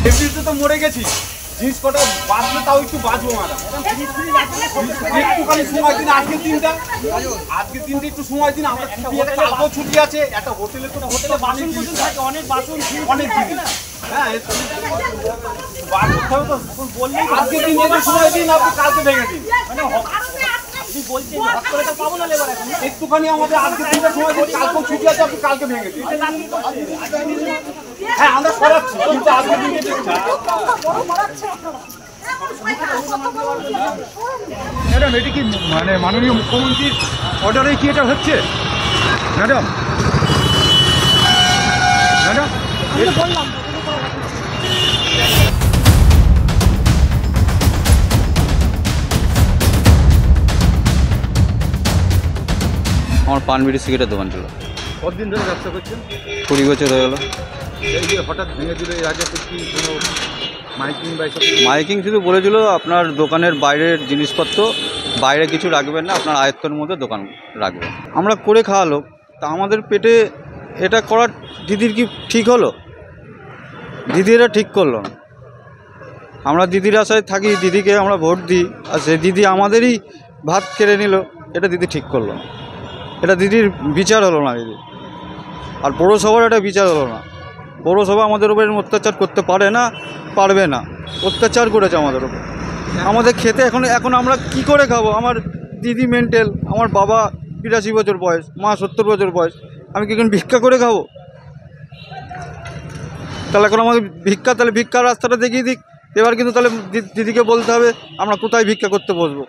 এমনিতে তো মরে গেছি, জিনিস কটা বাঁচলে তাও একটু বাঁচবো ম্যাডাম। একটুখানি সময় দিন, আজকের দিনটা একটু সময় দিন। আমরা কালকেও ছুটি আছে, একটা হোটেলে তো হোটেলে বাসন কুসন থাকে, অনেক বাসন অনেক জিনিস। হ্যাঁ বার করতে হবে তো, বললেই আজকের দিন একটু সময় দিন, আপনি কালকে ভেঙে দিন। একটুখানি আমাদের আজকের দিনটা সময় দিন, কালকেও ছুটি আছে, আপনি কালকে ভেঙে দিন। হ্যাঁ আমরা সরাচ্ছি, কিন্তু আজকের দিনটা ম্যাডাম এটি কি মানে মাননীয় মুখ্যমন্ত্রীর অর্ডারে কি এটা হচ্ছে ম্যাডাম? ম্যাডাম আমার পান বিড়ি সিগারেটের দোকান ছিল। কতদিন ধরে ব্যবসা করছেন? 20 বছর হয়ে গেল। এই যে হঠাৎ ভেঙে দিল, এর আগে তো কি কোনো মাইকিং বা এসব? মাইকিং শুধু বলেছিল আপনার দোকানের বাইরের জিনিসপত্র বাইরে কিছু রাখবেন না, আপনার আয়ত্তের মধ্যে দোকান রাখবেন। আমরা করে খাওয়া লোক, তা আমাদের পেটে এটা করার দিদির কি ঠিক হলো? দিদি এটা ঠিক করলো না। আমরা দিদির আশায় থাকি, দিদিকে আমরা ভোট দিই, আর সে দিদি আমাদেরই ভাত কেড়ে নিল। এটা দিদি ঠিক করলো না, এটা দিদির বিচার হলো না দিদি। আর পৌরসভার এটা বিচার হলো না। পৌরসভা আমাদের উপর অত্যাচার করতে পারে না, পারবে না। অত্যাচার করেছে আমাদের উপর। আমাদের খেতে এখন আমরা কি করে খাবো? আমার দিদি মেন্টাল, আমার বাবা 82 বছর বয়স, মা 70 বছর বয়স। আমি কি এখন ভিক্ষা করে খাবো? তাহলে এখন আমাদের তাহলে ভিক্ষার রাস্তাটা দেখিয়ে দিক। এবার কিন্তু তাহলে দিদিকে বলতে হবে আমরা কোথায় ভিক্ষা করতে বসবো।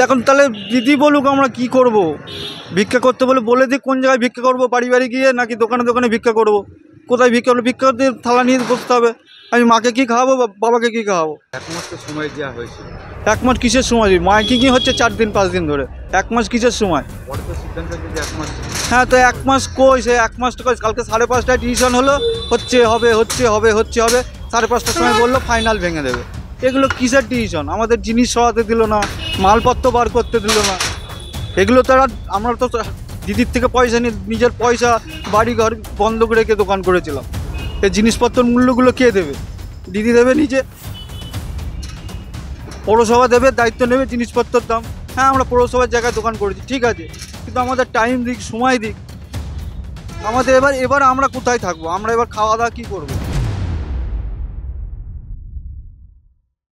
এখন তাহলে দিদি বলুক আমরা কি করব। ভিক্ষা করতে বলে দিক কোন জায়গায় ভিক্ষা করব, বাড়ি বাড়ি গিয়ে নাকি দোকানে দোকানে ভিক্ষা করব। কোথায় ভিক্ষা করবো? ভিক্ষা করতে থালা নিয়ে বসতে হবে। আমি মাকে কি খাওয়াবো, বাবাকে কি খাওয়াবো? 1 মাস তো সময় দেওয়া হয়েছে। 1 মাস কিসের সময়? মাইকিংই হচ্ছে 4 দিন 5 দিন ধরে। 1 মাস কিসের সময়? বড় তো সিদ্ধান্ত যদি 1 মাস। হ্যাঁ তো 1 মাস কই? সে 1 মাস তো কালকে 5:30টায় টিউশন হলো, হচ্ছে 5:30টার সময় বললো ফাইনাল ভেঙে দেবে। এগুলো কিসের টিউশন? আমাদের জিনিস সরাতে দিল না, মালপত্র বার করতে দিল না। এগুলো তো আমরা তো দিদির থেকে পয়সা নিয়ে নিজের পয়সা বাড়ি ঘর বন্ধক রেখে দোকান করেছিলাম। এই জিনিসপত্রের মূল্যগুলো কে দেবে? দিদি দেবে নিজে, পৌরসভা দেবে, দায়িত্ব নেবে জিনিসপত্রের দাম। হ্যাঁ আমরা পৌরসভার জায়গায় দোকান করেছি, ঠিক আছে, কিন্তু আমাদের টাইম দিক, সময় দিক। আমাদের এবার আমরা কোথায় থাকবো? আমরা এবার খাওয়া দাওয়া কী করবো?